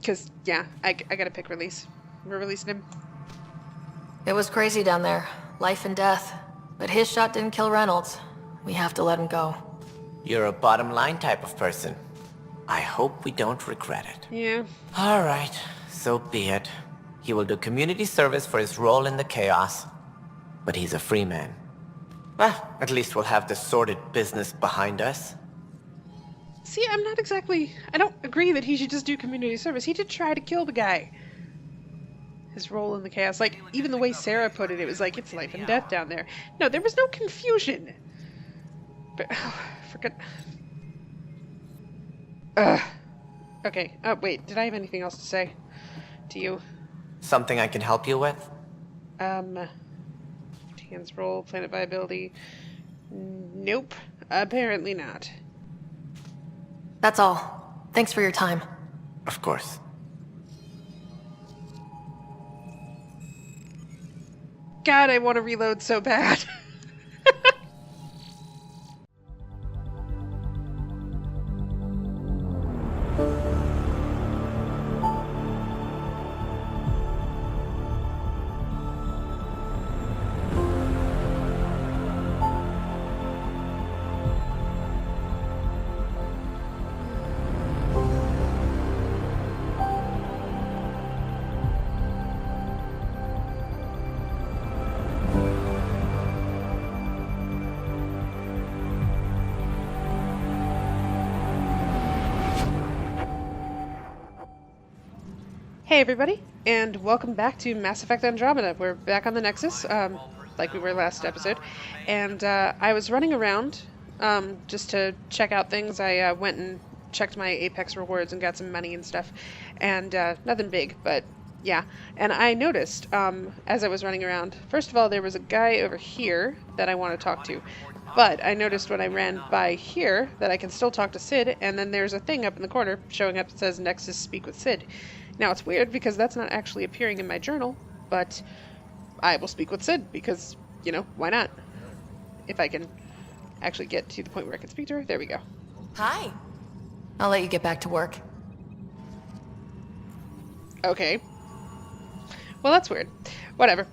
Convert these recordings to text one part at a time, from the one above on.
Because, yeah, I gotta pick release. We're releasing him. It was crazy down there. Life and death. But his shot didn't kill Reynolds. We have to let him go. You're a bottom line type of person. I hope we don't regret it. Yeah. Alright, so be it. He will do community service for his role in the chaos. But he's a free man. Well, at least we'll have the sordid business behind us. See, I don't agree that he should just do community service. He did try to kill the guy. His role in the chaos. Like, even the way Sarah put it, it was like, it's life and death down there. No, there was no confusion. But, forget... Okay. Oh, wait. Did I have anything else to say to you? Something I can help you with? Tan's role, planet viability. Nope. Apparently not. That's all. Thanks for your time. Of course. God, I want to reload so bad. Hey everybody, and welcome back to Mass Effect Andromeda. We're back on the Nexus, like we were last episode, and I was running around just to check out things. I went and checked my Apex rewards and got some money and stuff, and nothing big, but yeah. And I noticed, as I was running around, first of all, there was a guy over here that I want to talk to, but I noticed when I ran by here that I can still talk to Sid, and then there's a thing up in the corner showing up that says Nexus Speak with Sid. Now, it's weird because that's not actually appearing in my journal, but I will speak with Sid because, you know, why not? If I can actually get to the point where I can speak to her. There we go. Hi. I'll let you get back to work. Okay. Well, that's weird. Whatever.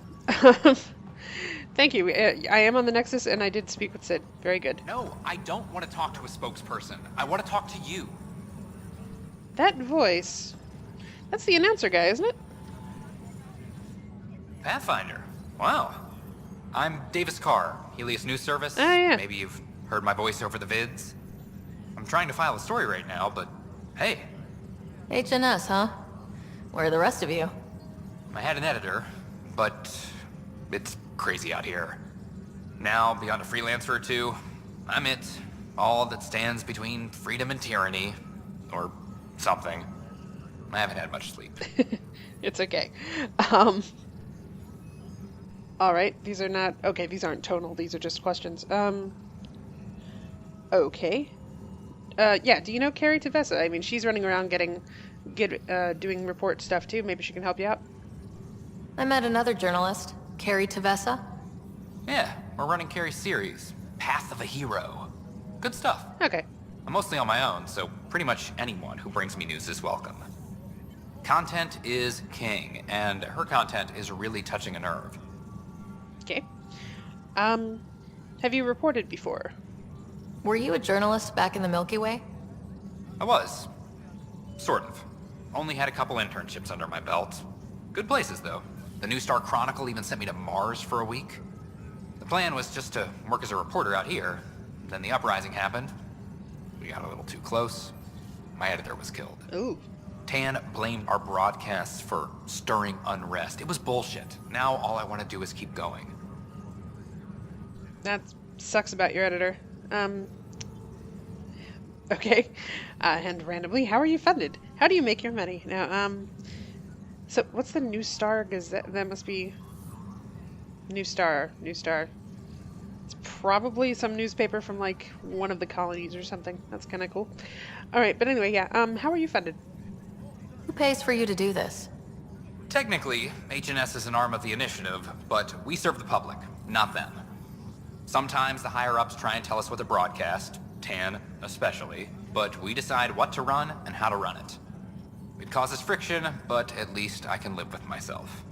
Thank you. I am on the Nexus, and I did speak with Sid. Very good. No, I don't want to talk to a spokesperson. I want to talk to you. That voice... That's the announcer guy, isn't it? Pathfinder. Wow. I'm Davis Carr, Helios News Service. Oh, yeah. Maybe you've heard my voice over the vids. I'm trying to file a story right now, but hey. HNS, huh? Where are the rest of you? I had an editor, but it's crazy out here. Now, beyond a freelancer or two, I'm it. All that stands between freedom and tyranny. Or something. I haven't had much sleep. It's okay. Alright, these are not... Okay, these aren't tonal, these are just questions. Okay. Yeah, do you know Carrie Tavessa? I mean, she's running around doing report stuff too. Maybe she can help you out. I met another journalist, Carrie Tavessa. Yeah, we're running Carrie's series, Path of a Hero. Good stuff. Okay. I'm mostly on my own, so pretty much anyone who brings me news is welcome. Content is king, and her content is really touching a nerve. Okay. Have you reported before? Were you a journalist back in the Milky Way? I was. Sort of. Only had a couple internships under my belt. Good places, though. The New Star Chronicle even sent me to Mars for a week. The plan was just to work as a reporter out here. Then the uprising happened. We got a little too close. My editor was killed. Ooh. Tan blamed our broadcasts for stirring unrest. It was bullshit. Now all I want to do is keep going. That sucks about your editor. Okay. And randomly, how are you funded? How do you make your money? Now, so what's the New Star Gazette? That must be... New Star. It's probably some newspaper from, like, one of the colonies or something. That's kind of cool. Alright, but anyway, yeah. How are you funded? Who pays for you to do this? Technically, HNS is an arm of the initiative, but we serve the public, not them. Sometimes the higher-ups try and tell us what to broadcast, Tan especially, but we decide what to run and how to run it. It causes friction, but at least I can live with myself.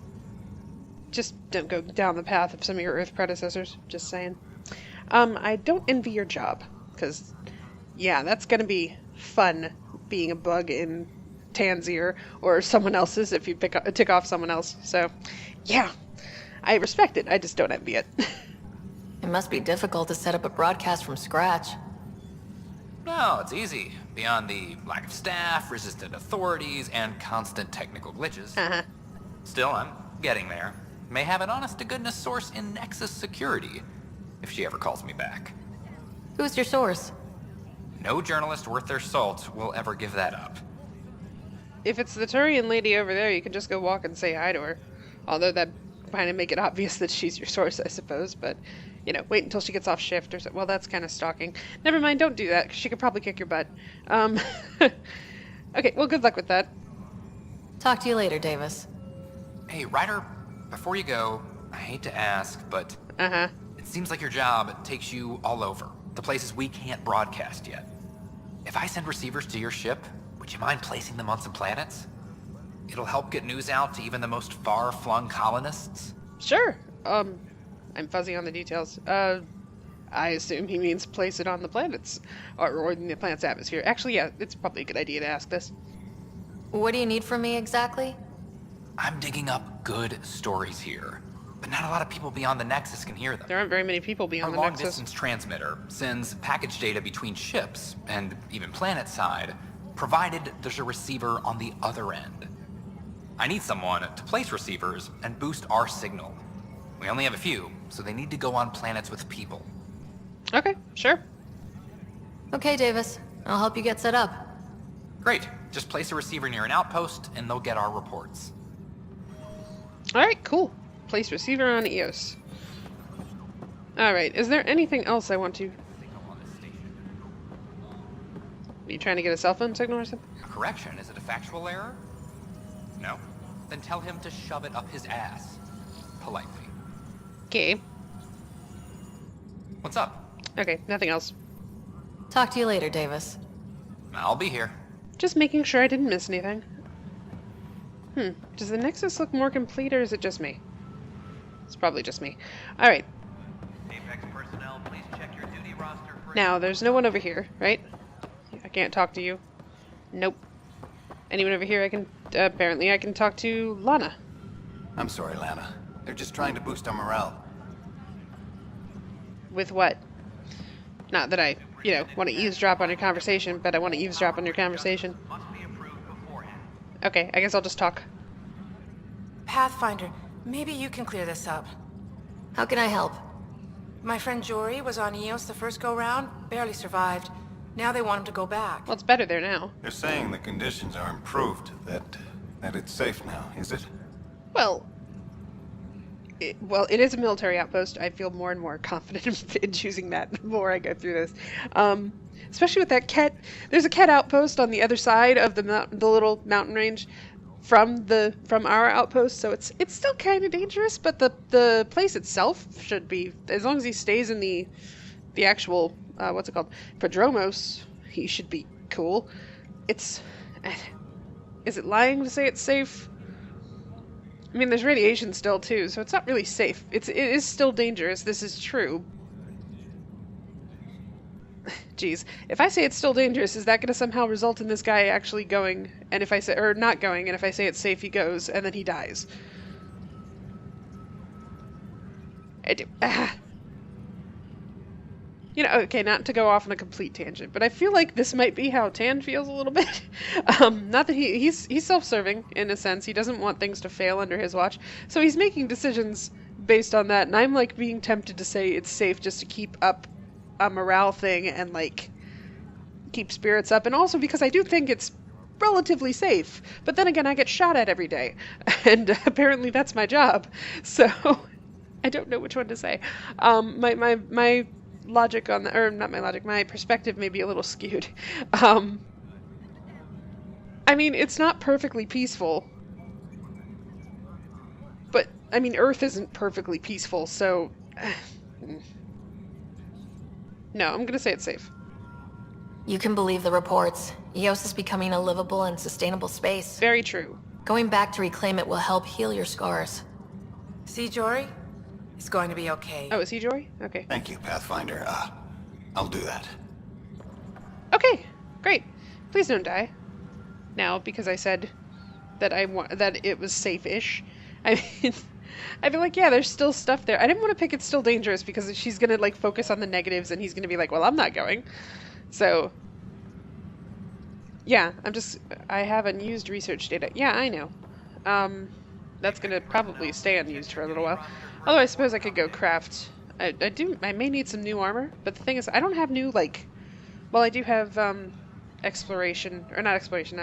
Just don't go down the path of some of your Earth predecessors. Just saying. I don't envy your job, because, yeah, that's gonna be fun, being a bug in Tanzir, or someone else's if you tick off someone else. So, yeah, I respect it, I just don't envy it. It must be difficult to set up a broadcast from scratch. No, it's easy. Beyond the lack of staff, resistant authorities, and constant technical glitches. Uh-huh. Still, I'm getting there. May have an honest-to-goodness source in Nexus security, if she ever calls me back. Who's your source? No journalist worth their salt will ever give that up. If it's the Turian lady over there, you can just go walk and say hi to her. Although that kind of make it obvious that she's your source, I suppose, but, you know, wait until she gets off shift or so. Well, that's kind of stalking. Never mind, don't do that, because she could probably kick your butt. Okay, well, good luck with that. Talk to you later, Davis. Hey, Ryder, before you go, I hate to ask, but Uh-huh. it seems like your job takes you all over, the places we can't broadcast yet. If I send receivers to your ship, would you mind placing them on some planets? It'll help get news out to even the most far-flung colonists. Sure. I'm fuzzy on the details. I assume he means place it on the planets, or in the planet's atmosphere. Actually, yeah, it's probably a good idea to ask this. What do you need from me exactly? I'm digging up good stories here, but not a lot of people beyond the Nexus can hear them. There aren't very many people Our beyond the Nexus. long-distance transmitter sends package data between ships, and even planet-side, provided there's a receiver on the other end. I need someone to place receivers and boost our signal. We only have a few, so they need to go on planets with people. Okay, sure. Okay, Davis. I'll help you get set up. Great. Just place a receiver near an outpost, and they'll get our reports. Alright, cool. Place receiver on EOS. Alright, is there anything else I want to... Are you trying to get a cell phone signal or something? A correction, is it a factual error? No? Then tell him to shove it up his ass. Politely. Okay. What's up? Okay, nothing else. Talk to you later, Davis. I'll be here. Just making sure I didn't miss anything. Does the Nexus look more complete, or is it just me? It's probably just me. Alright. Apex personnel, please check your duty roster for... Now, there's no one over here, right? I can't talk to you. Nope. Anyone over here I can... apparently I can talk to Lana. I'm sorry, Lana. They're just trying to boost our morale. With what? Not that I, you know, want to eavesdrop on your conversation, but I want to eavesdrop on your conversation. Must be approved beforehand. Okay, I guess I'll just talk. Pathfinder, maybe you can clear this up. How can I help? My friend Jory was on EOS the first go-round, barely survived. Now they want him to go back. Well, it's better there now. They're saying the conditions are improved, that it's safe now, is it? Well, it is a military outpost. I feel more and more confident in choosing that the more I go through this. Especially with that cat. There's a cat outpost on the other side of the little mountain range from our outpost, so it's still kind of dangerous, but the place itself should be, as long as he stays in the actual what's it called, Prodromos, he should be cool. Is it lying to say it's safe? I mean, there's radiation still too, so it's not really safe. It is still dangerous. This is true. Jeez, if I say it's still dangerous, is that going to somehow result in this guy actually going? And if I say, or not going, and if I say it's safe, he goes, and then he dies. I do. You know, okay, not to go off on a complete tangent, but I feel like this might be how Tan feels a little bit. Not that he's self-serving, in a sense. He doesn't want things to fail under his watch. So he's making decisions based on that, and I'm, like, being tempted to say it's safe just to keep up a morale thing and, like, keep spirits up. And also because I do think it's relatively safe. But then again, I get shot at every day, and apparently that's my job. So I don't know which one to say. My logic on the, or not my logic, my perspective may be a little skewed. I mean, it's not perfectly peaceful, but I mean, Earth isn't perfectly peaceful, so no, I'm gonna say it's safe. You can believe the reports. Eos is becoming a livable and sustainable space. Very true. Going back to reclaim it will help heal your scars. See, Jory? It's going to be okay. Oh, is he Jory? Okay. Thank you, Pathfinder. I'll do that. Okay, great. Please don't die. Now, because I said that that it was safe-ish. I mean, I'd be like, yeah, there's still stuff there. I didn't want to pick It's Still Dangerous because she's gonna like focus on the negatives and he's gonna be like, well, I'm not going. So, yeah, I have unused research data. Yeah, I know. That's gonna probably stay unused for a little while. Although I suppose I could go craft. I may need some new armor, but the thing is, I don't have new, like, well, I do have, exploration, or not exploration,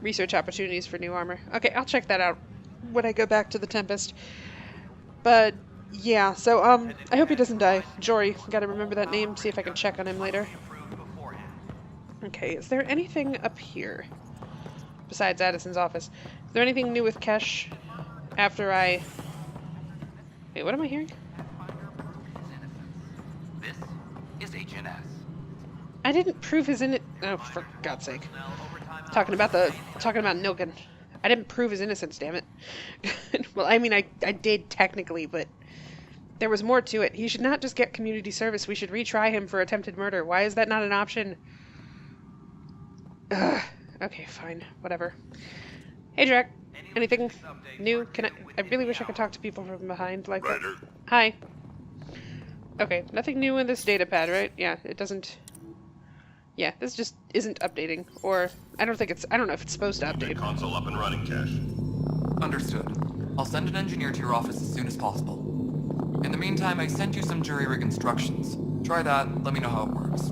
research opportunities for new armor. Okay, I'll check that out when I go back to the Tempest. But, yeah, so, I hope he doesn't die. Jory, gotta remember that name, see if I can check on him later. Okay, is there anything up here? Besides Addison's office. Is there anything new with Kesh after I... Wait, what am I hearing? This is HNS. I didn't prove his Oh, for God's sake. Talking about Nilken. I didn't prove his innocence, damn it. Well, I mean, I did technically, but there was more to it. He should not just get community service. We should retry him for attempted murder. Why is that not an option? Ugh. Okay, fine. Whatever. Hey, Drac. Anything new? I really wish I could talk to people from behind like that. Hi. Okay, nothing new in this data pad, right? Yeah, it doesn't... Yeah, this just isn't updating. Or, I don't know if it's supposed to update. Console up and running, Cash. Understood. I'll send an engineer to your office as soon as possible. In the meantime, I sent you some jury rig instructions. Try that, let me know how it works.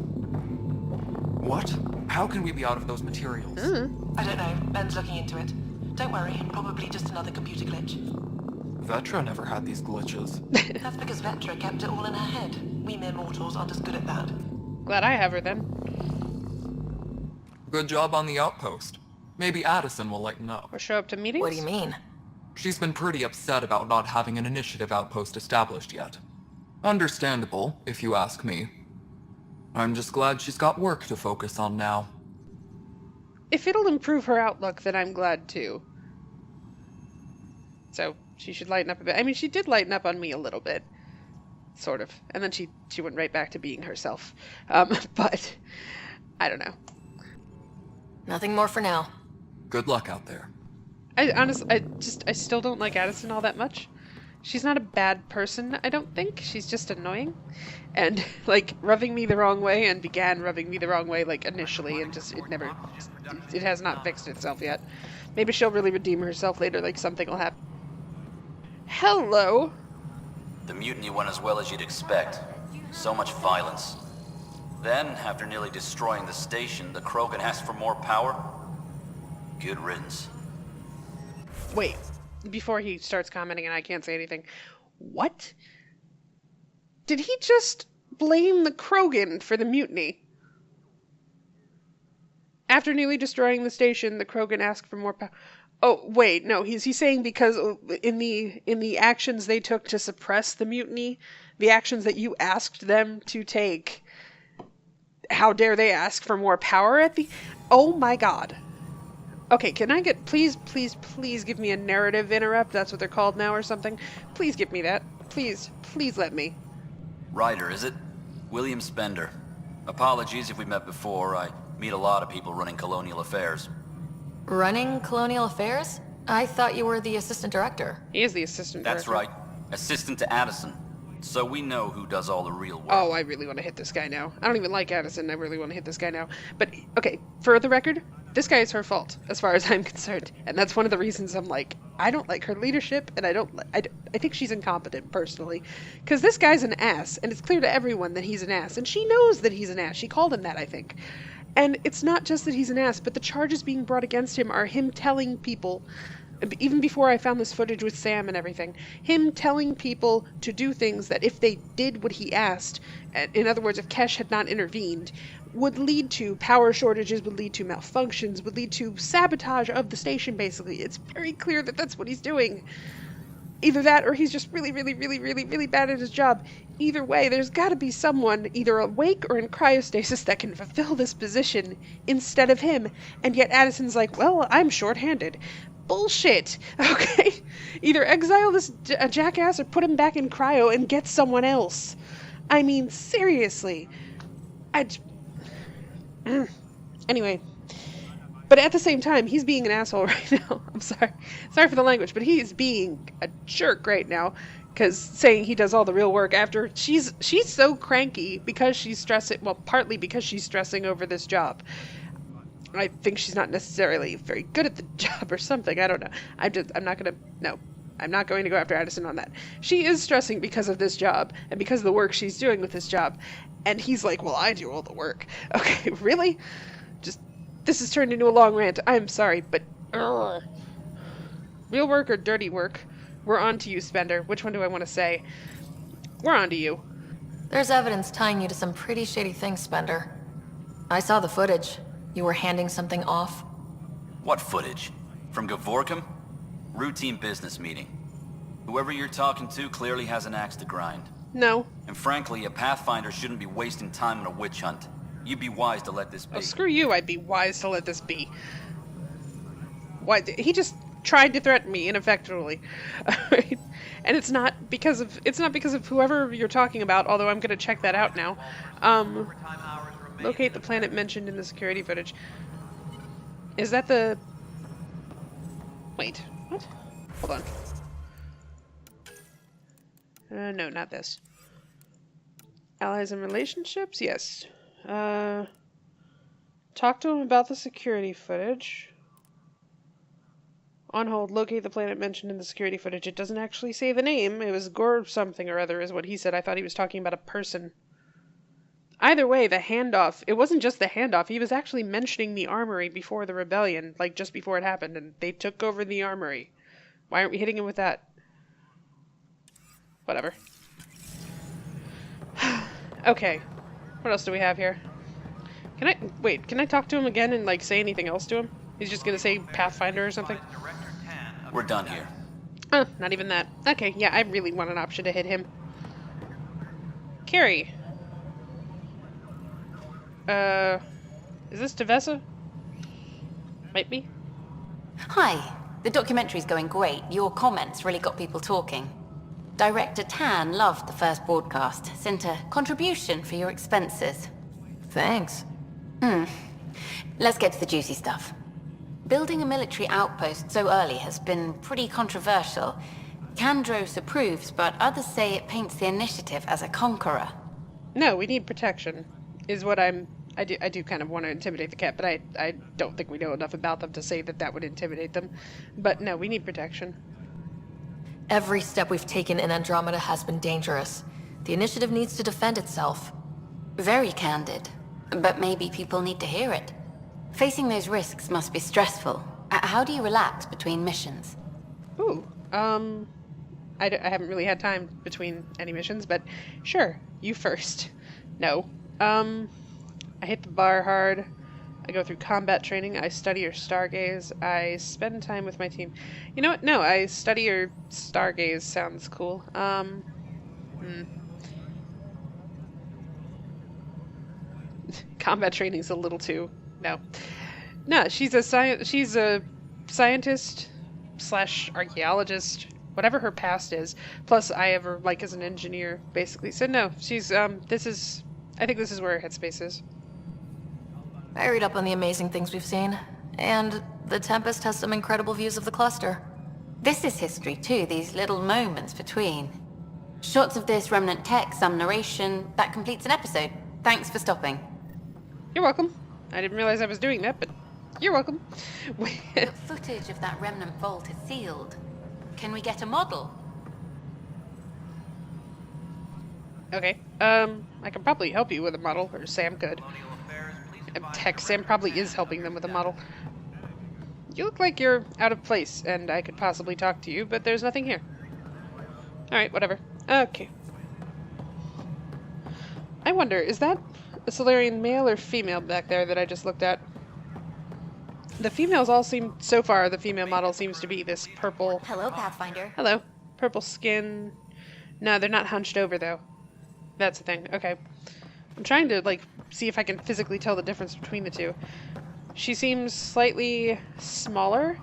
What? How can we be out of those materials? I don't know. Ben's looking into it. Don't worry, probably just another computer glitch. Vetra never had these glitches. That's because Vetra kept it all in her head. We mere mortals aren't as good at that. Glad I have her then. Good job on the outpost. Maybe Addison will lighten up. Or show up to meetings? What do you mean? She's been pretty upset about not having an initiative outpost established yet. Understandable, if you ask me. I'm just glad she's got work to focus on now. If it'll improve her outlook, then I'm glad too. So, she should lighten up a bit. I mean, she did lighten up on me a little bit. Sort of. And then she went right back to being herself. But, I don't know. Nothing more for now. Good luck out there. I still don't like Addison all that much. She's not a bad person, I don't think. She's just annoying. And, like, rubbing me the wrong way, and began rubbing me the wrong way, like, initially, and just, it has not fixed itself yet. Maybe she'll really redeem herself later, like, something will happen. Hello! The mutiny went as well as you'd expect. So much violence. Then, after nearly destroying the station, the Krogan asked for more power? Good riddance. Wait. Before he starts commenting and I can't say anything. What? Did he just blame the Krogan for the mutiny? After nearly destroying the station, the Krogan asked for more power. Oh, wait, no, he's saying because in the actions they took to suppress the mutiny, the actions that you asked them to take, how dare they ask for more power at the... Oh my god. Okay, can I get... Please give me a narrative interrupt. That's what they're called now or something. Please give me that. Please let me. Ryder, is it? William Spender. Apologies if we met before. I meet a lot of people running colonial affairs. Running colonial affairs? I thought you were the assistant director. He is the assistant director. That's right. Assistant to Addison. So we know who does all the real work. Oh, I really want to hit this guy now. I don't even like Addison. I really want to hit this guy now. But, okay, for the record, this guy is her fault, as far as I'm concerned. And that's one of the reasons I'm like, I don't like her leadership, and I think she's incompetent, personally. Because this guy's an ass, and it's clear to everyone that he's an ass. And she knows that he's an ass. She called him that, I think. And it's not just that he's an ass, but the charges being brought against him are him telling people... Even before I found this footage with Sam and everything, him telling people to do things that if they did what he asked, in other words, if Kesh had not intervened, would lead to power shortages, would lead to malfunctions, would lead to sabotage of the station, basically. It's very clear that that's what he's doing. Either that or he's just really bad at his job. Either way, there's gotta be someone either awake or in cryostasis that can fulfill this position instead of him. And yet Addison's like, well, I'm short-handed. Bullshit! Okay? Either exile this jackass or put him back in cryo and get someone else. I mean, seriously. Anyway. But at the same time, he's being an asshole right now. I'm sorry. Sorry for the language, but he's being a jerk right now. Because saying he does all the real work after she's so cranky because she's stressing, well, partly because she's stressing over this job. I think she's not necessarily very good at the job or something. I don't know. I'm not going to go after Addison on that. She is stressing because of this job and because of the work she's doing with this job. And he's like, well, I do all the work. Okay, really? This has turned into a long rant. I'm sorry, but real work or dirty work? We're on to you, Spender. Which one do I want to say? We're on to you. There's evidence tying you to some pretty shady things, Spender. I saw the footage. You were handing something off. What footage? From Gavorkum? Routine business meeting. Whoever you're talking to clearly has an axe to grind. No. And frankly, a Pathfinder shouldn't be wasting time on a witch hunt. You'd be wise to let this be. Oh, screw you. I'd be wise to let this be. Why? He just tried to threaten me ineffectually. Right? And it's not because of whoever you're talking about, although I'm going to check that out now. Locate the planet mentioned in the security footage. Is that the... Wait, what? Hold on. No, not this. Allies and relationships? Yes. Talk to him about the security footage. On hold, locate the planet mentioned in the security footage. It doesn't actually say the name. It was Gore something or other is what he said. I thought he was talking about a person. Either way, the handoff, it wasn't just the handoff. He was actually mentioning the armory before the rebellion, like just before it happened, and they took over the armory. Why aren't we hitting him with that? Whatever. Okay. What else do we have here? Can I talk to him again and, like, say anything else to him? He's just gonna say Pathfinder or something? We're done here. Oh, not even that. Okay, yeah, I really want an option to hit him. Carrie. Is this Tavessa? Might be. Hi. The documentary's going great. Your comments really got people talking. Director Tan loved the first broadcast. Sent a contribution for your expenses. Thanks. Let's get to the juicy stuff. Building a military outpost so early has been pretty controversial. Kandros approves, but others say it paints the Initiative as a conqueror. No, we need protection, is what I do kind of want to intimidate the cat, but I don't think we know enough about them to say that that would intimidate them. But no, we need protection. Every step we've taken in Andromeda has been dangerous. The Initiative needs to defend itself. Very candid. But maybe people need to hear it. Facing those risks must be stressful. How do you relax between missions? Ooh, I haven't really had time between any missions, but sure, you first. No. I hit the bar hard. I go through combat training. I study or stargaze. I spend time with my team. You know what? No, I study or stargaze sounds cool. Combat training's a little too... No, she's a scientist / archaeologist, whatever her past is. Plus, I have her, like, as an engineer, basically. So no, she's, I think this is where her headspace is. I read up on the amazing things we've seen, and the Tempest has some incredible views of the cluster. This is history too, these little moments between. Shots of this remnant tech, some narration, that completes an episode. Thanks for stopping. You're welcome. I didn't realize I was doing that, but you're welcome. The footage of that remnant vault is sealed. Can we get a model? Okay. I can probably help you with a model, or Sam could. Heck, Sam probably is helping them with a model. You look like you're out of place, and I could possibly talk to you, but there's nothing here. Alright, whatever. Okay. I wonder, is that a Solarian male or female back there that I just looked at? The females all seem, so far, the female model seems to be this purple... Hello, Pathfinder. Hello. Purple skin. No, they're not hunched over, though. That's the thing. Okay. I'm trying to, like, see if I can physically tell the difference between the two. She seems slightly smaller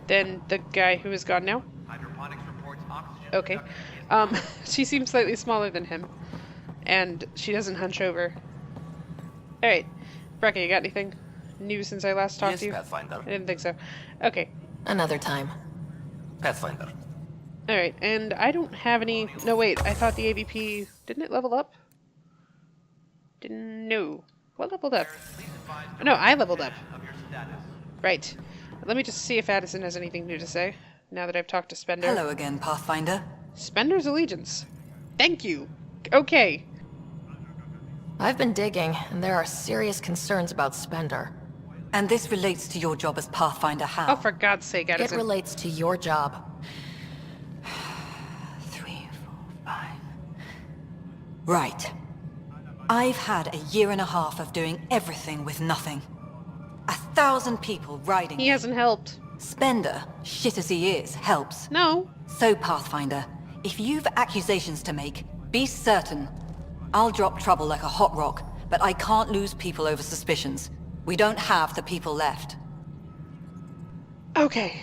than the guy who is gone now. Hydroponics reports oxygen Okay. production is She seems slightly smaller than him. And she doesn't hunch over. Alright. Brecca, you got anything new since I last talked Yes, to you? Pathfinder. I didn't think so. Okay. Another time. Pathfinder. Alright, and I don't have any... No, wait. I thought the AVP... Didn't it level up? Didn't... No. What leveled up? No, I leveled up. of your status. Right. Let me just see if Addison has anything new to say, now that I've talked to Spender. Hello again, Pathfinder. Spender's allegiance. Thank you. Okay. I've been digging, and there are serious concerns about Spender. And this relates to your job as Pathfinder how? Oh, for God's sake, It Addison. relates to your job. 3, 4, 5. Right. I've had a year and a half of doing everything with nothing. 1,000 people riding. He hasn't helped. Spender, shit as he is, helps. No. So, Pathfinder, if you've accusations to make, be certain. I'll drop trouble like a hot rock, but I can't lose people over suspicions. We don't have the people left. Okay.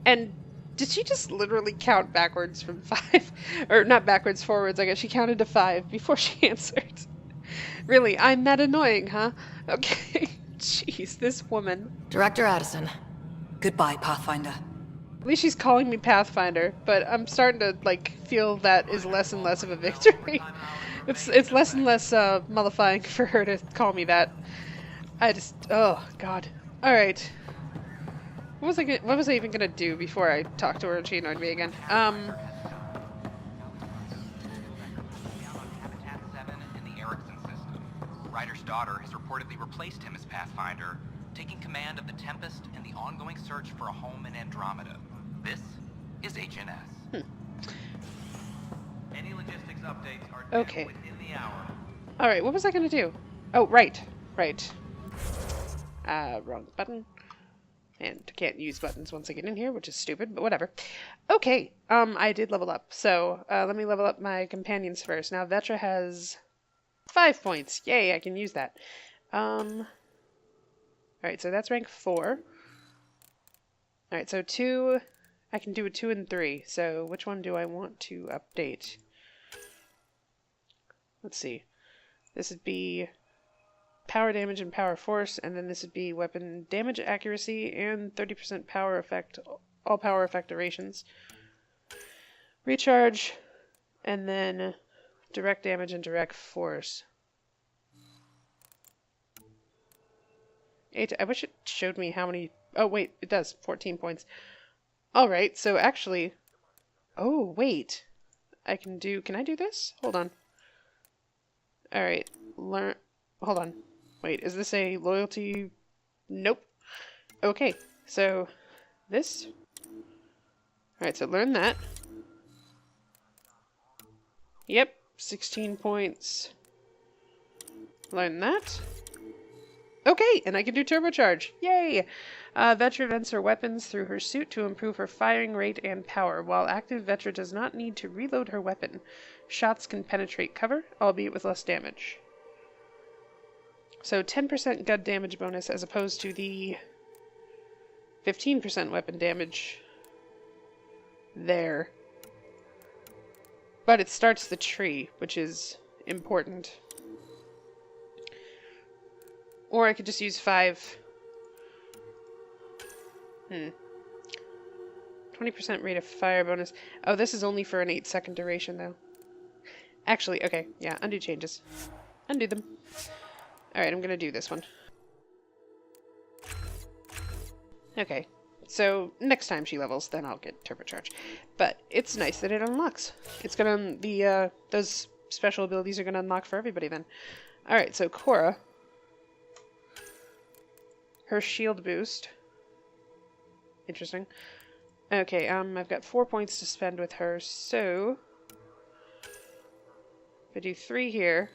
And did she just literally count backwards from 5? Or not backwards, forwards, I guess. She counted to 5 before she answered. Really, I'm that annoying, huh? Okay. Jeez, this woman. Director Addison. Goodbye, Pathfinder. At least she's calling me Pathfinder, but I'm starting to, like, feel that is less and less of a victory. It's less and less mollifying for her to call me that. I just... Oh, God. Alright. What was I even gonna do before I talked to her and she annoyed me again? Habitat 7 in the Erickson system. Ryder's daughter has reportedly replaced him as Pathfinder, taking command of the Tempest and the ongoing search for a home in Andromeda. This is HNS. Any logistics updates are due Okay. within the hour. Alright, what was I gonna do? Oh, right. Right. Wrong button. And can't use buttons once I get in here, which is stupid, but whatever. Okay, I did level up. So, let me level up my companions first. Now, Vetra has 5 points. Yay, I can use that. Alright, so that's rank 4. Alright, so 2... I can do a 2 and 3. So, which one do I want to update? Let's see. This would be power damage and power force, and then this would be weapon damage accuracy and 30% power effect, all power effect durations. Recharge, and then direct damage and direct force. I wish it showed me how many... Oh, wait, it does. 14 points. Alright, so actually... Oh, wait. Can I do this? Hold on. Alright, hold on. Wait, is this a loyalty? Nope. Okay, so this. Alright, so learn that. Yep, 16 points. Learn that. Okay, and I can do turbocharge. Yay! Vetra vents her weapons through her suit to improve her firing rate and power. While active, Vetra does not need to reload her weapon. Shots can penetrate cover, albeit with less damage. So 10% gun damage bonus as opposed to the 15% weapon damage there. But it starts the tree, which is important. Or I could just use 5. 20% rate of fire bonus. Oh, this is only for an 8-second duration, though. Actually, okay, yeah, undo changes. Undo them. Alright, I'm gonna do this one. Okay, so next time she levels, then I'll get turbocharge. But it's nice that it unlocks. It's gonna, those special abilities are gonna unlock for everybody then. Alright, so Cora. Her shield boost. Interesting. Okay, I've got 4 points to spend with her, so... if I do 3 here...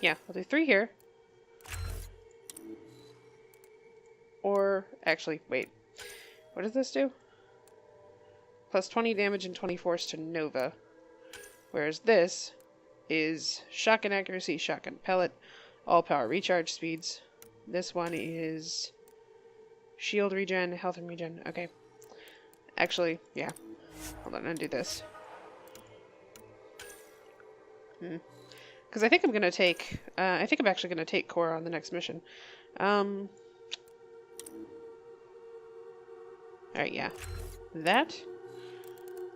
Yeah, I'll do 3 here. Or, actually, wait. What does this do? plus 20 damage and 20 force to Nova. Whereas this is shotgun accuracy, shotgun pellet, all power recharge speeds. This one is shield regen, health and regen. Okay. Actually, yeah. Hold on, undo this. Because I think I'm going to take... I think I'm actually going to take Cora on the next mission. Alright, yeah. That.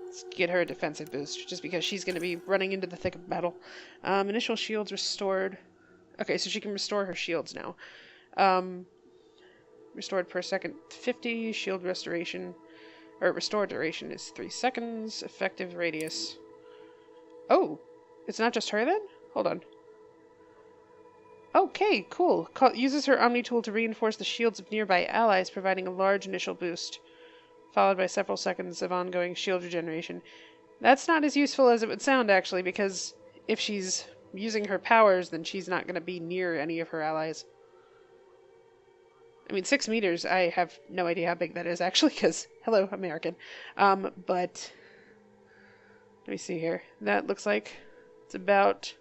Let's get her a defensive boost, just because she's going to be running into the thick of battle. Initial shields restored. Okay, so she can restore her shields now. Restored per second 50. Shield restoration, or restore duration is 3 seconds. Effective radius. Oh, it's not just her then? Hold on. Okay, cool. Uses her Omni tool to reinforce the shields of nearby allies, providing a large initial boost, followed by several seconds of ongoing shield regeneration. That's not as useful as it would sound, actually, because if she's using her powers, then she's not going to be near any of her allies. I mean, 6 meters, I have no idea how big that is, actually, because, hello, American. But, let me see here. That looks like it's about...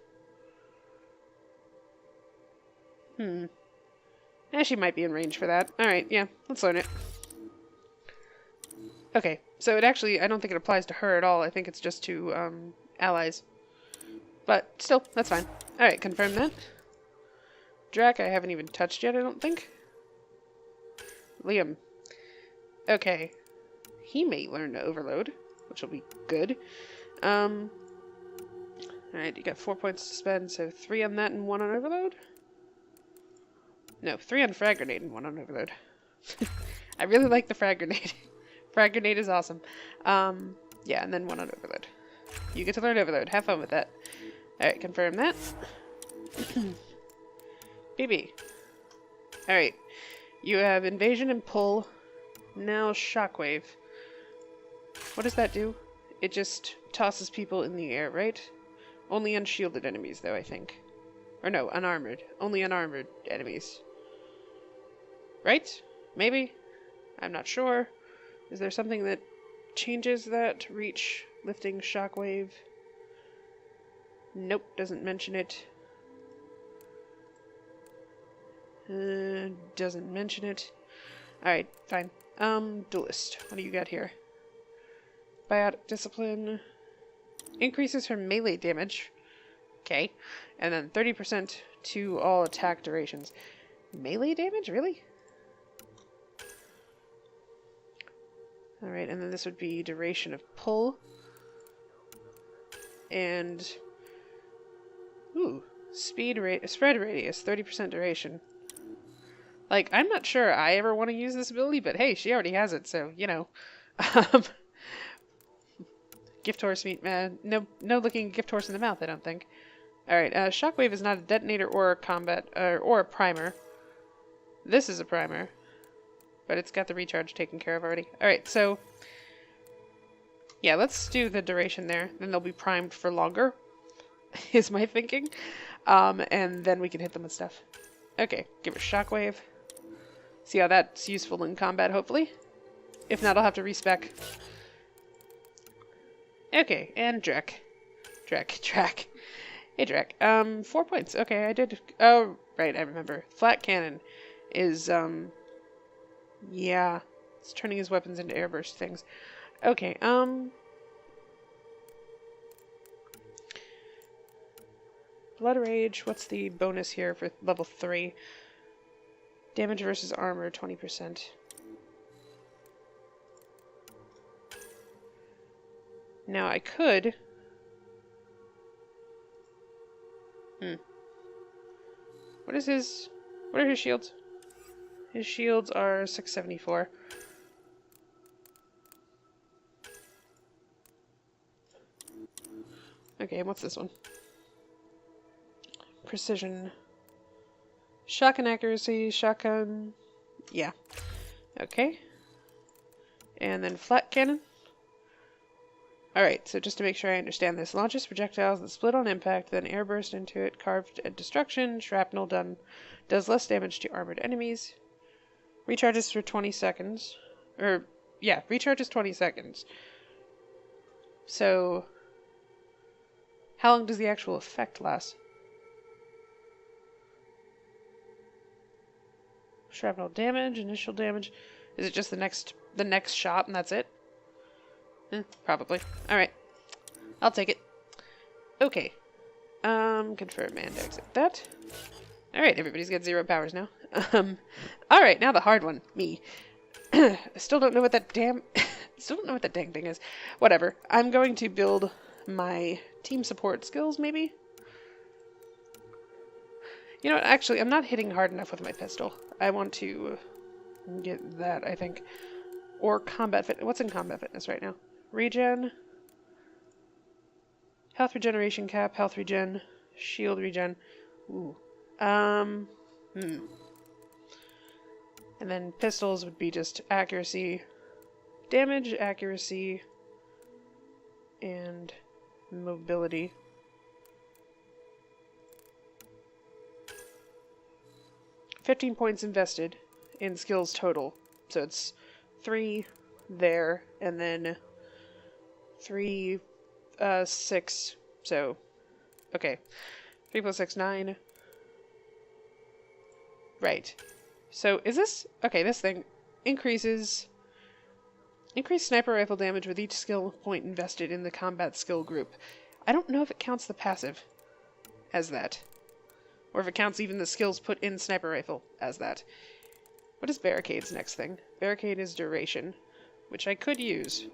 she might be in range for that. Alright, yeah, let's learn it. Okay, so it actually, I don't think it applies to her at all. I think it's just to, allies. But, still, that's fine. Alright, confirm that. Drac, I haven't even touched yet, I don't think. Liam. Okay. He may learn to overload, which will be good. Alright, you got 4 points to spend, so 3 on that and 1 on overload? No, 3 on frag grenade and 1 on overload. I really like the frag grenade. Frag grenade is awesome. Yeah, and then 1 on overload. You get to learn overload. Have fun with that. Alright, confirm that. BB. Alright. You have invasion and pull. Now shockwave. What does that do? It just tosses people in the air, right? Only unshielded enemies, though, I think. Or no, unarmored. Only unarmored enemies. Right? Maybe? I'm not sure. Is there something that changes that? Reach, lifting, shockwave. Nope, doesn't mention it. Doesn't mention it. Alright, fine. Duelist. What do you got here? Biotic discipline. Increases her melee damage. Okay. And then 30% to all attack durations. Melee damage? Really? Alright, and then this would be duration of pull. And... ooh. Spread radius. 30% duration. Like, I'm not sure I ever want to use this ability, but hey, she already has it, so, you know. Gift horse meat, man. No looking gift horse in the mouth, I don't think. Alright, shockwave is not a detonator or a combat, or a primer. This is a primer. But it's got the recharge taken care of already. Alright, so... yeah, let's do the duration there. Then they'll be primed for longer, is my thinking. And then we can hit them with stuff. Okay, give her shockwave. See how that's useful in combat, hopefully. If not, I'll have to respec. Okay, and Drac. Drac. Hey, Drac. 4 points. Okay, I did... oh, right, I remember. Flat cannon is, yeah. It's turning his weapons into airburst things. Okay, Blood Rage. What's the bonus here for level 3? Damage versus armor, 20%. Now, I could... what are his shields? His shields are 674. Okay, what's this one? Precision. Shotgun accuracy, shotgun... yeah. Okay. And then flat cannon. Alright, so just to make sure I understand this. Launches projectiles that split on impact, then airburst into it, carved at destruction, shrapnel does less damage to armored enemies. Recharges for 20 seconds. Recharges 20 seconds. So, how long does the actual effect last? Shrapnel damage, initial damage. Is it just the next shot and that's it? Probably. Alright. I'll take it. Okay. Confirm and exit that. Alright, everybody's got 0 powers now. Alright, now the hard one. Me. I still don't know what that dang thing is. Whatever. I'm going to build my team support skills, maybe? You know what, actually, I'm not hitting hard enough with my pistol. I want to get that, I think. Or combat fitness. What's in combat fitness right now? Regen. Health regeneration cap, health regen, shield regen. Ooh. And then pistols would be just accuracy, damage, accuracy, and mobility. $15 points invested in skills total. So it's 3 there, and then 3, 6. So, okay. 3 plus 6, 9. Right. So is this... Okay, this thing increased sniper rifle damage with each skill point invested in the combat skill group. I don't know if it counts the passive as that. Or if it counts even the skills put in sniper rifle as that. What is barricade's next thing? Barricade is duration, which I could use.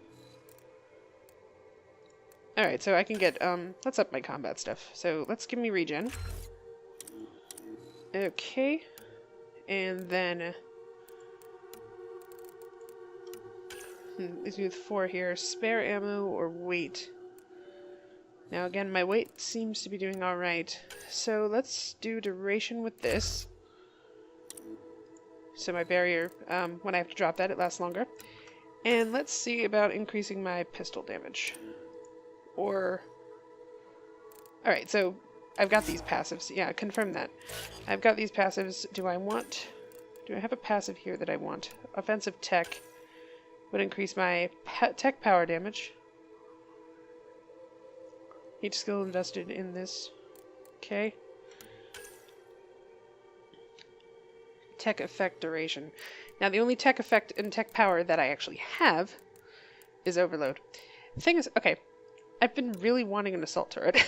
Alright, so I can get, let's up my combat stuff. So let's give me regen. Okay. And then... let's do 4 here. Spare ammo or weight. Now again, my weight seems to be doing alright. So let's do duration with this. So my barrier, when I have to drop that, it lasts longer. And let's see about increasing my pistol damage. Or... Alright, so I've got these passives. Yeah, confirm that. I've got these passives. Do I have a passive here that I want? Offensive tech would increase my tech power damage. Each skill invested in this. Okay. Tech effect duration. Now the only tech effect and tech power that I actually have is overload. The thing is, okay, I've been really wanting an assault turret.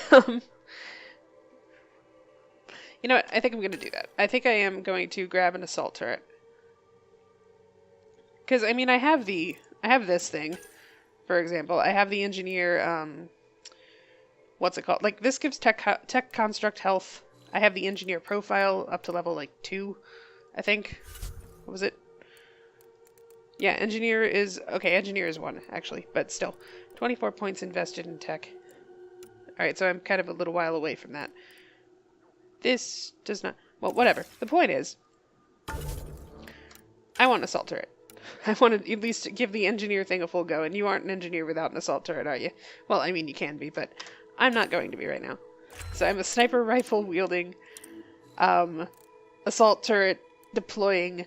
You know what? I think I'm going to do that. I think I am going to grab an assault turret. Because, I mean, I have this thing, for example. I have the engineer, what's it called? Like, this gives tech construct health. I have the engineer profile up to level, like, 2, I think. What was it? Yeah, engineer is 1, actually, but still. 24 points invested in tech. Alright, so I'm kind of a little while away from that. This does not... Well, whatever. The point is, I want an assault turret. I want to at least give the engineer thing a full go, and you aren't an engineer without an assault turret, are you? Well, I mean, you can be, but I'm not going to be right now. So I'm a sniper rifle wielding, assault turret deploying,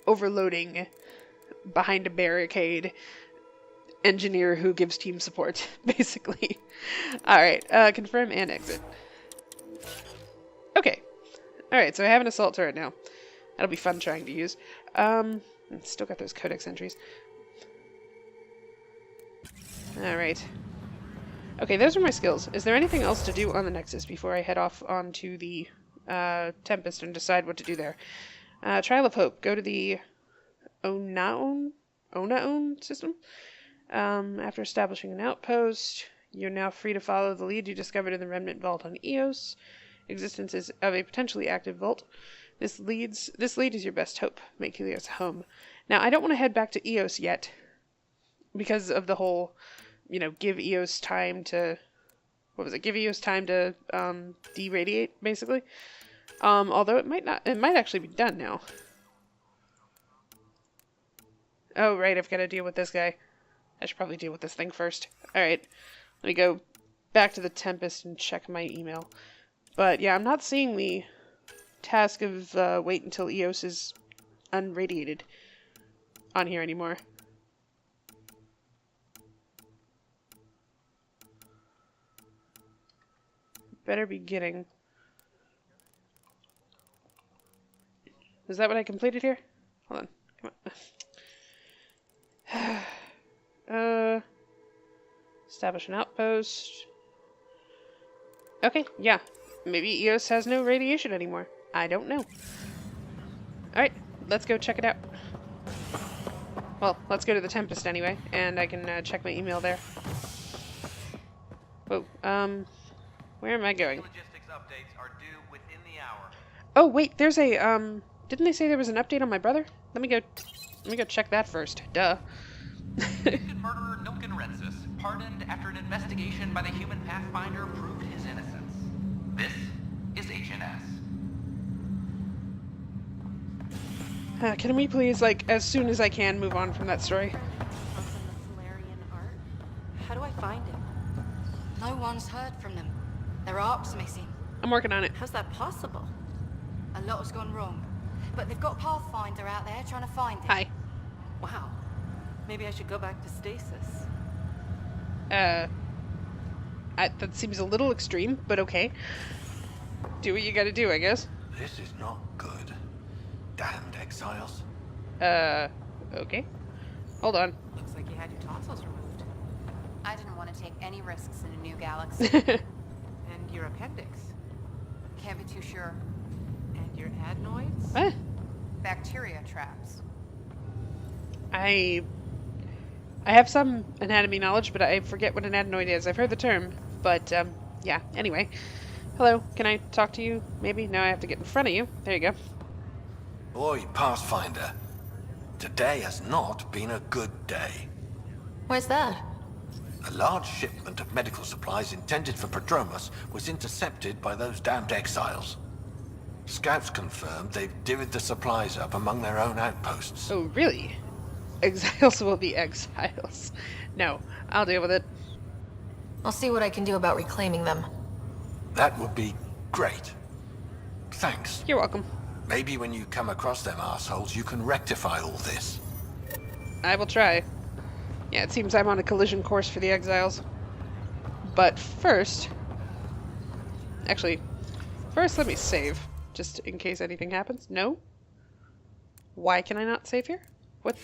overloading, behind a barricade engineer who gives team support, basically. Alright, confirm and exit. Okay. Alright, so I have an assault turret now. That'll be fun trying to use. Still got those codex entries. Alright. Okay, those are my skills. Is there anything else to do on the Nexus before I head off onto the Tempest and decide what to do there? Trial of Hope. Go to the Onaon system. After establishing an outpost, you're now free to follow the lead you discovered in the Remnant Vault on Eos. Existence is of a potentially active vault. This lead is your best hope. Make Helios home. Now, I don't want to head back to Eos yet, because of the whole, give Eos time to, give Eos time to, deradiate, basically. Although it might actually be done now. Oh, right, I've got to deal with this guy. I should probably deal with this thing first. Alright, let me go back to the Tempest and check my email. But, yeah, I'm not seeing the task of wait until Eos is unradiated on here anymore. better be getting. Is that what I completed here? Hold on. Come on. Establish an outpost. Okay, yeah. Maybe EOS has no radiation anymore. I don't know. Alright, let's go check it out. Well, let's go to the Tempest anyway, and I can check my email there. Whoa, where am I going? Logistics updates are due within the hour. Oh, wait, there's a, didn't they say there was an update on my brother? Let me go check that first. Duh. Convicted murderer Nilken Rensis, pardoned after an investigation by the human Pathfinder proved his innocence. This is HNS. Can we please, like, as soon as I can, move on from that story? How do I find him? No one's heard from them. Their ark's missing. I'm working on it. How's that possible? A lot has gone wrong. But they've got a Pathfinder out there trying to find him. Hi. Wow. Maybe I should go back to stasis. That seems a little extreme, but okay. Do what you gotta do, I guess. This is not good. Damned exiles. Okay. Hold on. Looks like you had your tonsils removed. I didn't want to take any risks in a new galaxy. And your appendix. Can't be too sure. And your adenoids? What? Bacteria traps. I have some anatomy knowledge, but I forget what an adenoid is. I've heard the term, but, yeah. Anyway. Hello, can I talk to you? Maybe? No, I have to get in front of you. There you go. Boy, Pathfinder. Today has not been a good day. Why's that? A large shipment of medical supplies intended for Prodromos was intercepted by those damned exiles. Scouts confirmed they've divvied the supplies up among their own outposts. Oh, really? Exiles will be exiles. No, I'll deal with it. I'll see what I can do about reclaiming them. That would be great. Thanks. You're welcome. Maybe when you come across them assholes, you can rectify all this. I will try. Yeah, it seems I'm on a collision course for the exiles. But first... Actually, first let me save. Just in case anything happens. No? Why can I not save here? What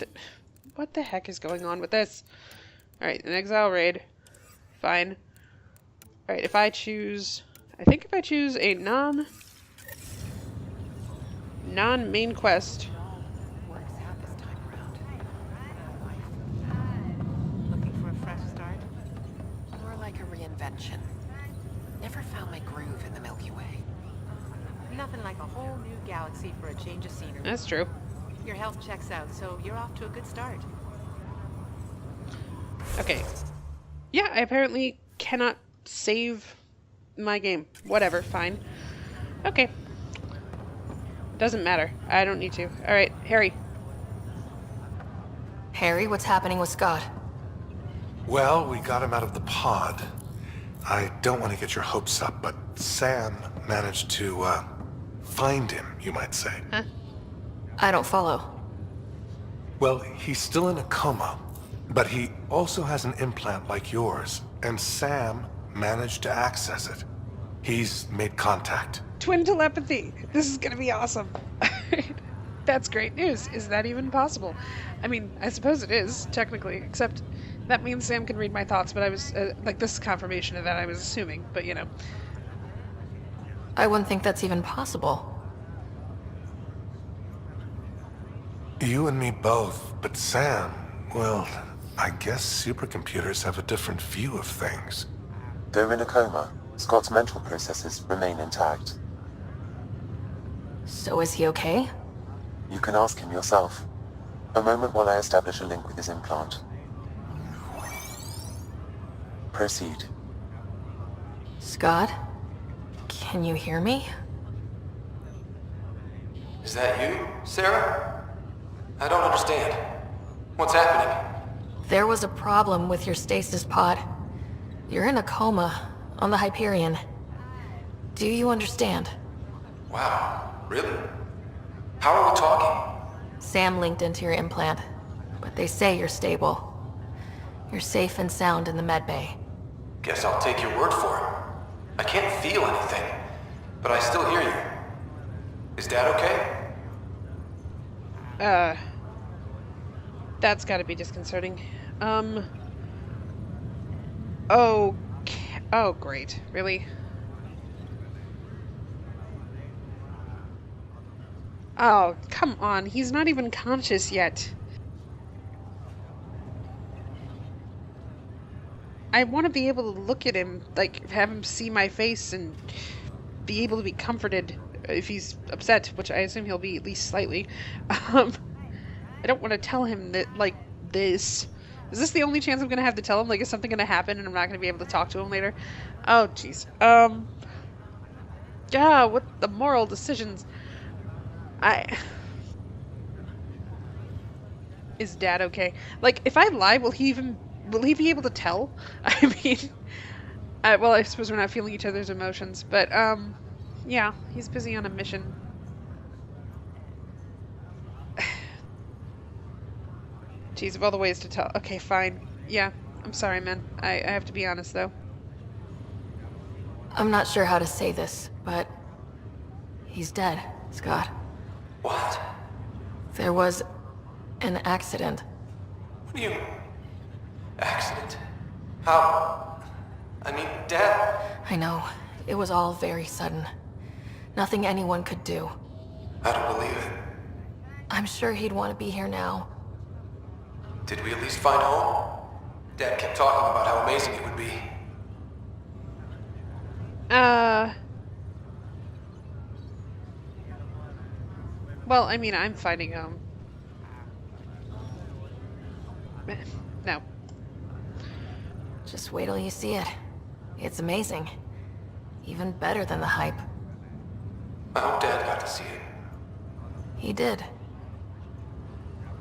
the heck is going on with this? Alright, an exile raid. Fine. Alright, if I choose... I think if I choose a non-main quest... Works out this time around. Looking for a fresh start? More like a reinvention. Never found my groove in the Milky Way. Nothing like a whole new galaxy for a change of scenery. That's true. Your health checks out, so you're off to a good start. Okay. Yeah, I apparently cannot save my game. Whatever, fine. Okay. Doesn't matter. I don't need to. Alright, Harry. Harry, what's happening with Scott? Well, we got him out of the pod. I don't want to get your hopes up, but Sam managed to, find him, you might say. Huh? I don't follow. Well, he's still in a coma, but he also has an implant like yours, and Sam managed to access it. He's made contact. Twin telepathy! This is gonna be awesome. That's great news. Is that even possible? I mean, I suppose it is, technically, except that means Sam can read my thoughts, but I was, like, this is confirmation of that I was assuming, but you know. I wouldn't think that's even possible. You and me both, but Sam, well, I guess supercomputers have a different view of things. Though in a coma, Scott's mental processes remain intact. So is he okay? You can ask him yourself. A moment while I establish a link with his implant. Proceed. Scott? Can you hear me? Is that you, Sarah? I don't understand. What's happening? There was a problem with your stasis pod. You're in a coma on the Hyperion. Do you understand? Wow, really? How are we talking? Sam linked into your implant, but they say you're stable. You're safe and sound in the medbay. Guess I'll take your word for it. I can't feel anything, but I still hear you. Is Dad okay? That's gotta be disconcerting. Oh, oh, great. Really? Oh, come on. He's not even conscious yet. I want to be able to look at him, like, have him see my face and be able to be comforted if he's upset, which I assume he'll be at least slightly. I don't want to tell him that, like, this. Is this the only chance I'm going to have to tell him? Like, is something going to happen and I'm not going to be able to talk to him later? Oh, jeez. Yeah, what the moral decisions? Is Dad okay? Like, if I lie, will he be able to tell? I mean, well, I suppose we're not feeling each other's emotions, but, yeah, he's busy on a mission. Jeez, of all the ways to tell. Okay, fine. Yeah, I'm sorry, man. I have to be honest, though. I'm not sure how to say this, but he's dead, Scott. What? There was an accident. What do you... Accident? How? I mean, Dad... I know. It was all very sudden. Nothing anyone could do. I don't believe it. I'm sure he'd want to be here now. Did we at least find home? Dad kept talking about how amazing it would be. Well, I mean, I'm finding home. No. Just wait till you see it. It's amazing. Even better than the hype. I hope Dad got to see it. He did.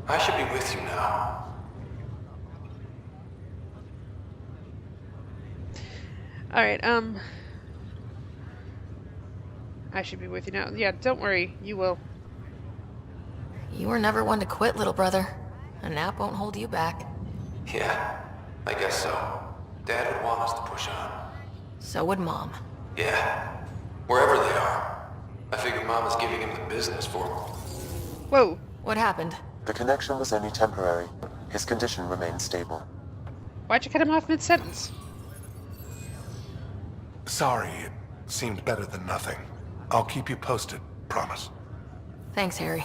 I should be with you now. Alright, I should be with you now. Yeah, don't worry. You will. You were never one to quit, little brother. A nap won't hold you back. Yeah, I guess so. Dad would want us to push on. So would Mom. Yeah, wherever they are. I figure Mom is giving him the business for him. Whoa. What happened? The connection was only temporary. His condition remains stable. Why'd you cut him off mid-sentence? Sorry, it seemed better than nothing. I'll keep you posted, promise. Thanks, Harry.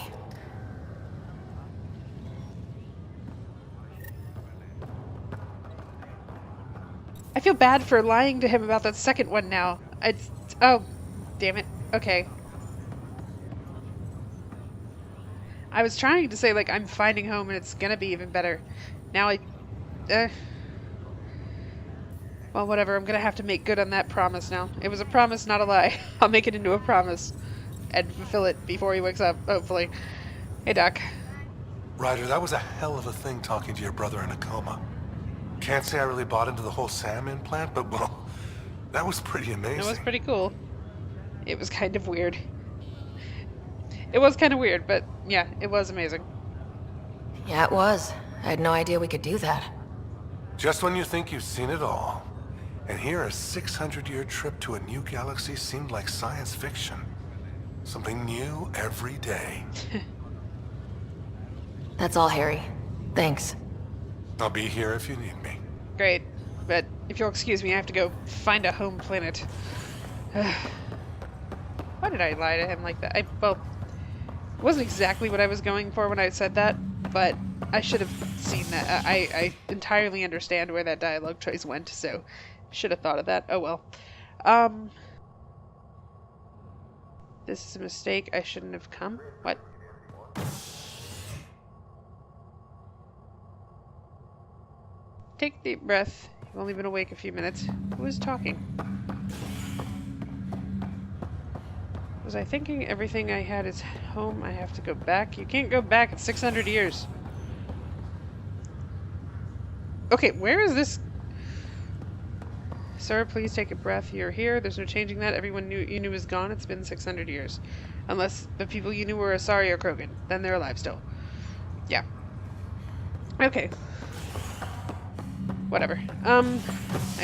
I feel bad for lying to him about that second one now. Oh, damn it. Okay. I was trying to say, like, I'm finding home and it's gonna be even better. Now well, whatever. I'm gonna have to make good on that promise now. It was a promise, not a lie. I'll make it into a promise. And fulfill it before he wakes up, hopefully. Hey, Doc. Ryder, that was a hell of a thing talking to your brother in a coma. Can't say I really bought into the whole Sam implant, but, well, that was pretty amazing. It was pretty cool. It was kind of weird. It was kind of weird, but yeah, it was amazing. Yeah, it was. I had no idea we could do that. Just when you think you've seen it all. And here a 600-year trip to a new galaxy seemed like science fiction. Something new every day. That's all, Harry. Thanks. I'll be here if you need me. Great. But if you'll excuse me, I have to go find a home planet. Why did I lie to him like that? Well, it wasn't exactly what I was going for when I said that, but I should have seen that. I entirely understand where that dialogue choice went, so should have thought of that. Oh well. This is a mistake. I shouldn't have come. What? Take a deep breath. You've only been awake a few minutes. Who is talking? Was I thinking everything I had is home? I have to go back? You can't go back. It's 600 years. Okay, where is this? Sir, please take a breath. You're here. There's no changing that. Everyone you knew is gone. It's been 600 years. Unless the people you knew were Asari or Krogan. Then they're alive still. Yeah. Okay. whatever. I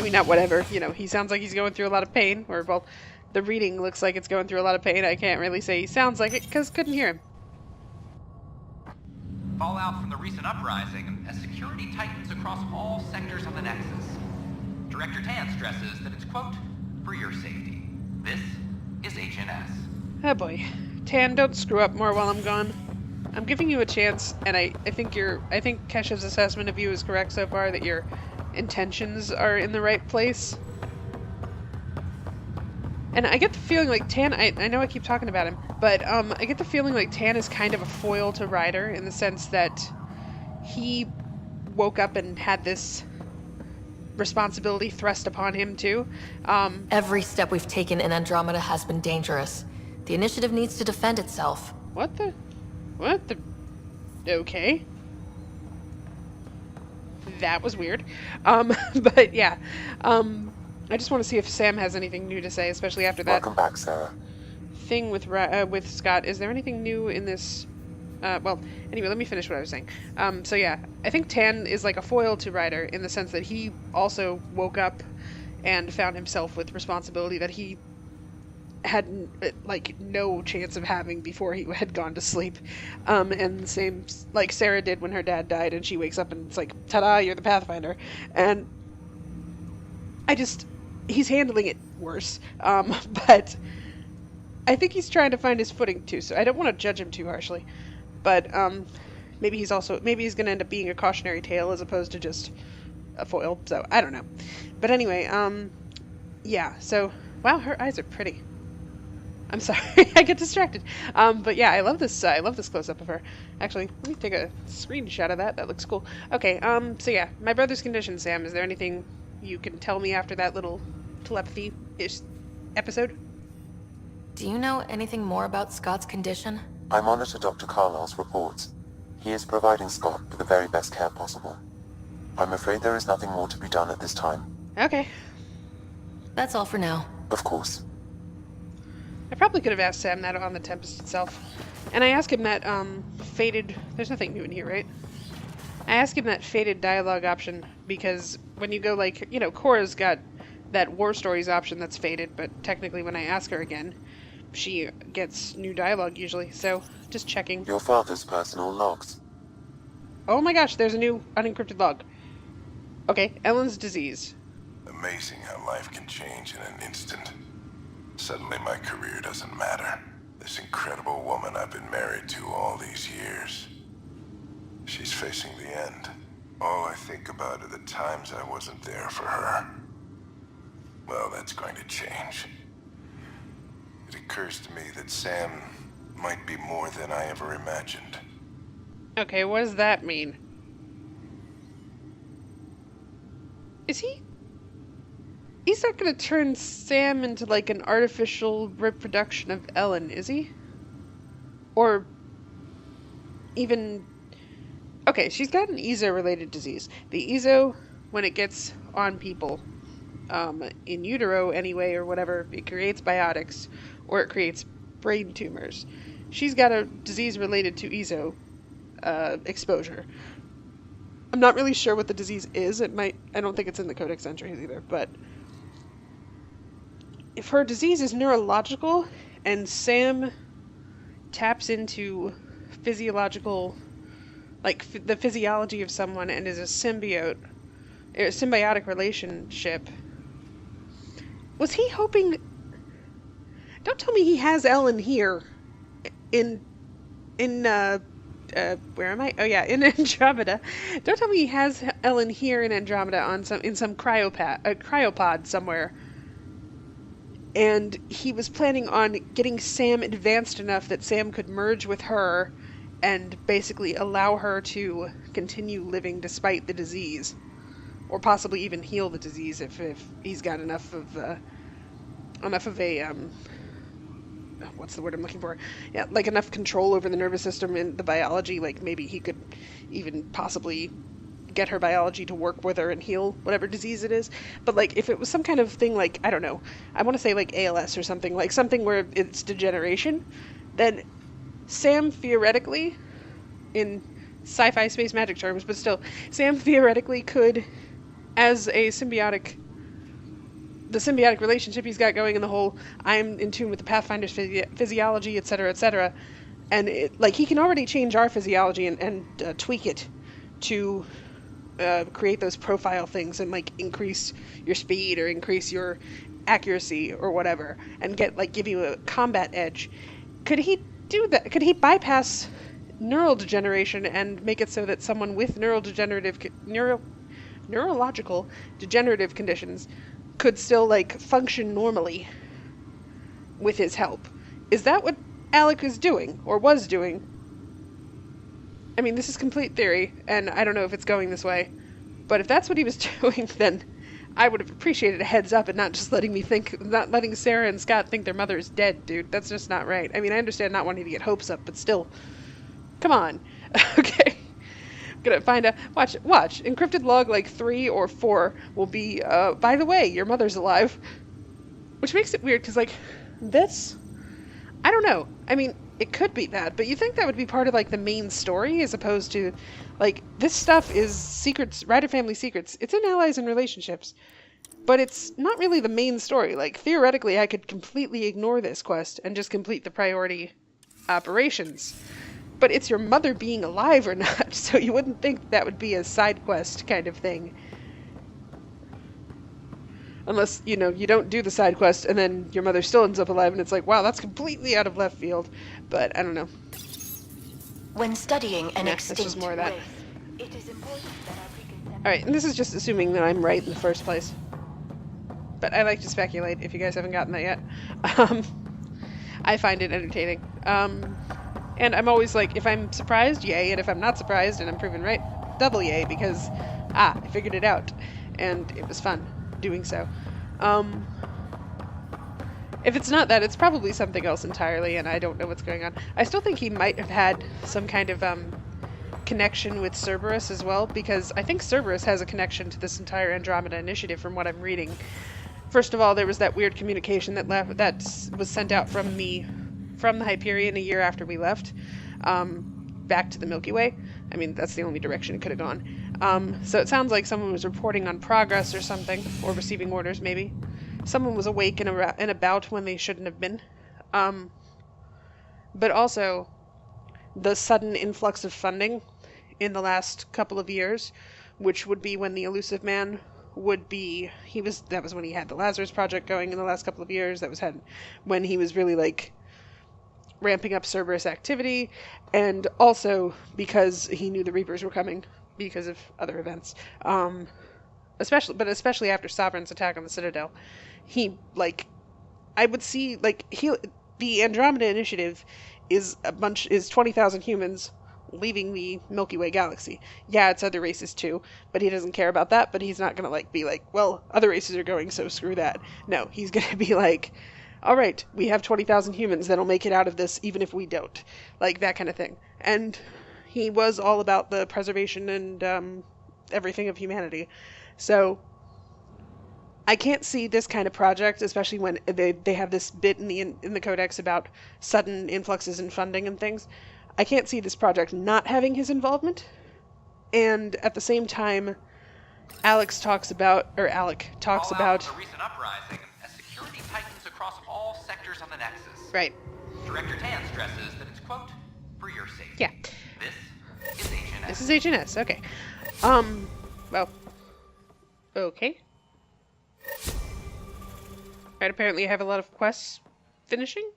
mean, not whatever, you know, he sounds like he's going through a lot of pain, or, well, the reading looks like it's going through a lot of pain. I can't really say he sounds like it, because couldn't hear him. Fallout from the recent uprising as security tightens across all sectors of the Nexus. Director Tan stresses that it's, quote, for your safety. This is HNS. Oh boy. Tan, don't screw up more while I'm gone. I'm giving you a chance, and I think Kesha's assessment of you is correct so far, that your intentions are in the right place. And I get the feeling like Tan, I know I keep talking about him, but I get the feeling like Tan is kind of a foil to Ryder, in the sense that he woke up and had this responsibility thrust upon him too. Every step we've taken in Andromeda has been dangerous. The initiative needs to defend itself. What the? Okay. That was weird. But yeah. I just want to see if Sam has anything new to say, especially after that. Welcome back, Sarah. Thing with Scott. Is there anything new in this? Well, anyway, let me finish what I was saying. So yeah, I think Tan is like a foil to Ryder, in the sense that he also woke up and found himself with responsibility that he had like no chance of having before he had gone to sleep. And the same like Sarah did when her dad died, and she wakes up and it's like, ta-da, you're the Pathfinder. And he's handling it worse. But I think he's trying to find his footing too, so I don't want to judge him too harshly. But maybe he's going to end up being a cautionary tale as opposed to just a foil. So I don't know. But anyway, yeah. So wow, her eyes are pretty. I'm sorry, I get distracted. But yeah, I love this close up of her. Actually, let me take a screenshot of that. That looks cool. Okay. So yeah, my brother's condition. Sam, is there anything you can tell me after that little telepathy-ish episode? Do you know anything more about Scott's condition? I monitor Dr. Carlisle's reports. He is providing Scott with the very best care possible. I'm afraid there is nothing more to be done at this time. Okay. That's all for now. Of course. I probably could have asked Sam that on the Tempest itself. And I asked him that, fated... There's nothing new in here, right? I asked him that fated dialogue option, because when you go, like, you know, Cora's got that War Stories option that's fated, but technically when I ask her again, she gets new dialogue usually, so just checking. Your father's personal logs. Oh my gosh, there's a new unencrypted log. Okay, Ellen's disease. Amazing how life can change in an instant. Suddenly my career doesn't matter. This incredible woman I've been married to all these years. She's facing the end. All I think about are the times I wasn't there for her. Well, that's going to change. It occurs to me that Sam might be more than I ever imagined. Okay, what does that mean? Is he... He's not gonna turn Sam into like an artificial reproduction of Ellen, is he? Or even... Okay, she's got an Ezo-related disease. The Ezo, when it gets on people, in utero anyway, or whatever, it creates biotics, or it creates brain tumors. She's got a disease related to Ezo exposure. I'm not really sure what the disease is. It might... I don't think it's in the Codex entries either, but... If her disease is neurological, and Sam taps into physiological... like, the physiology of someone and is a symbiotic relationship... Was he hoping... Don't tell me he has Ellen here in where am I? Oh yeah, in Andromeda. Don't tell me he has Ellen here in Andromeda in some cryopod somewhere. And he was planning on getting Sam advanced enough that Sam could merge with her and basically allow her to continue living despite the disease. Or possibly even heal the disease if he's got enough of a what's the word I'm looking for? Yeah, like enough control over the nervous system and the biology, like maybe he could even possibly get her biology to work with her and heal whatever disease it is. But like if it was some kind of thing like, I don't know, I want to say like ALS or something, like something where it's degeneration, then Sam theoretically, in sci-fi space magic terms, but still, Sam theoretically could as a the symbiotic relationship he's got going, and the whole I'm in tune with the Pathfinder's physiology, etc., etc. And he can already change our physiology and tweak it to create those profile things and increase your speed or increase your accuracy or whatever, and give you a combat edge. Could he do that? Could he bypass neural degeneration and make it so that someone with neurological degenerative conditions could still function normally with his help? Is that what Alec is doing or was doing? I mean, this is complete theory, and I don't know if it's going this way, but if that's what he was doing, then I would have appreciated a heads up and not just not letting Sarah and Scott think their mother is dead, dude. That's just not right. I mean, I understand not wanting to get hopes up, but still, come on. Okay. Gonna find out. Watch. Encrypted log 3 or 4 will be, by the way, your mother's alive. Which makes it weird, because, this, I don't know. I mean, it could be that, but you think that would be part of, the main story, as opposed to, this stuff is secrets, Ryder family secrets. It's in Allies and Relationships, but it's not really the main story. Theoretically, I could completely ignore this quest and just complete the priority operations. But it's your mother being alive or not, so you wouldn't think that would be a side quest kind of thing. Unless, you don't do the side quest and then your mother still ends up alive and it's wow, that's completely out of left field. But I don't know. When studying an extinct just more of that. race, it is important that our preconceptions... Alright, and this is just assuming that I'm right in the first place. But I like to speculate, if you guys haven't gotten that yet. I find it entertaining. And I'm always if I'm surprised, yay, and if I'm not surprised and I'm proven right, double yay, because, I figured it out. And it was fun doing so. If it's not that, it's probably something else entirely, and I don't know what's going on. I still think he might have had some kind of, connection with Cerberus as well, because I think Cerberus has a connection to this entire Andromeda Initiative from what I'm reading. First of all, there was that weird communication that was sent out from the Hyperion a year after we left, back to the Milky Way. I mean, that's the only direction it could have gone. So it sounds like someone was reporting on progress or something, or receiving orders, maybe. Someone was awake and about when they shouldn't have been. But also, the sudden influx of funding in the last couple of years, which would be when the Elusive Man would be... that was when he had the Lazarus Project going in the last couple of years. That was when he was really, ramping up Cerberus activity, and also because he knew the Reapers were coming because of other events. Especially after Sovereign's attack on the Citadel. I would see, the Andromeda Initiative is 20,000 humans leaving the Milky Way galaxy. Yeah, it's other races too, but he doesn't care about that, but he's not gonna be well, other races are going, so screw that. No, he's gonna be all right, we have 20,000 humans that'll make it out of this even if we don't. That kind of thing. And he was all about the preservation and everything of humanity. So I can't see this kind of project, especially when they have this bit in the Codex about sudden influxes in funding and things. I can't see this project not having his involvement. And at the same time, Alec talks about the recent uprising as security tightens across all sectors on the Nexus. Right. Director Tan stresses that it's, quote, for your safety. Yeah. This is HNS. This is HNS, okay. Well. Okay. Right, apparently I have a lot of quests finishing?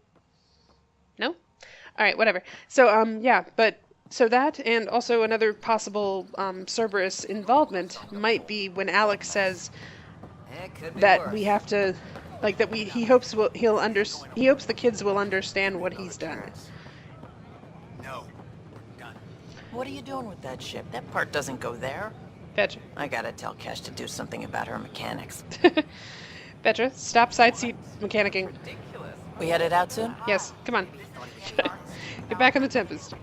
No? Alright, whatever. So, yeah, but... So that, and also another possible Cerberus involvement might be when Alec says that we have to, he hopes the kids will understand what he's done. No. What are you doing with that ship? That part doesn't go there. Petra. I gotta tell Kesh to do something about her mechanics. Petra, stop side seat mechanicking. We headed out soon? Yes, come on. Get back on the Tempest.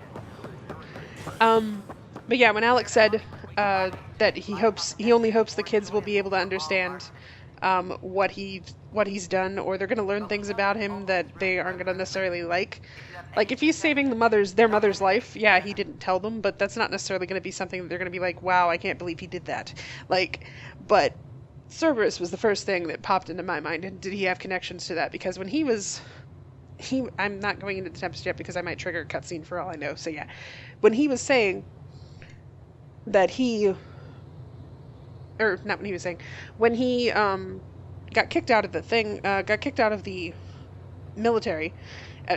But yeah, when Alex said that he only hopes the kids will be able to understand what he's done, or they're going to learn things about him that they aren't going to necessarily like. Like, if he's saving their mother's life, yeah, he didn't tell them, but that's not necessarily going to be something that they're going to be like, wow, I can't believe he did that. Like, but Cerberus was the first thing that popped into my mind, and did he have connections to that? Because when I'm not going into the Tempest yet because I might trigger a cutscene for all I know, so yeah. When he was saying that when he got kicked out of the military,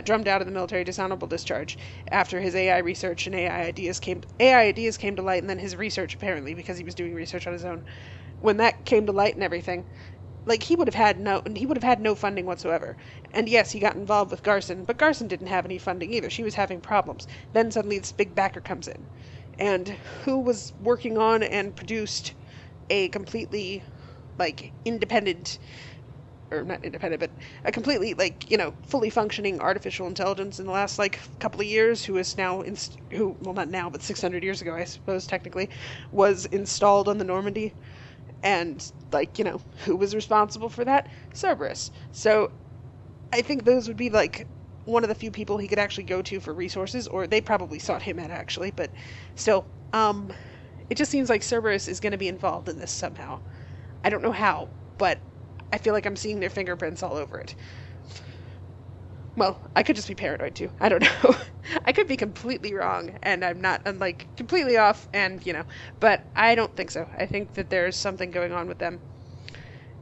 drummed out of the military dishonorable discharge after his AI research and AI ideas came to light, and then his research, apparently, because he was doing research on his own, when that came to light and everything, like, he would have had no funding whatsoever. And yes, he got involved with Garson, but Garson didn't have any funding either. She was having problems. Then suddenly this big backer comes in, and who was working on and produced a completely, like, independent, or not independent, but a completely, like, fully functioning artificial intelligence in the last, like, couple of years, who is now, well, not now, but 600 years ago, I suppose, technically, was installed on the Normandy. And, like, who was responsible for that? Cerberus. So I think those would be, like, one of the few people he could actually go to for resources, or they probably sought him out, actually, but still, it just seems like Cerberus is going to be involved in this somehow. I don't know how, but I feel like I'm seeing their fingerprints all over it. Well, I could just be paranoid too. I don't know. I could be completely wrong, and I'm like, completely off, and, but I don't think so. I think that there's something going on with them.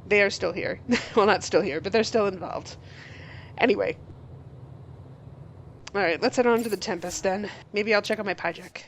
They are still here. Well, not still here, but they're still involved. Anyway. Alright, let's head on to the Tempest then. Maybe I'll check on my Pyjack.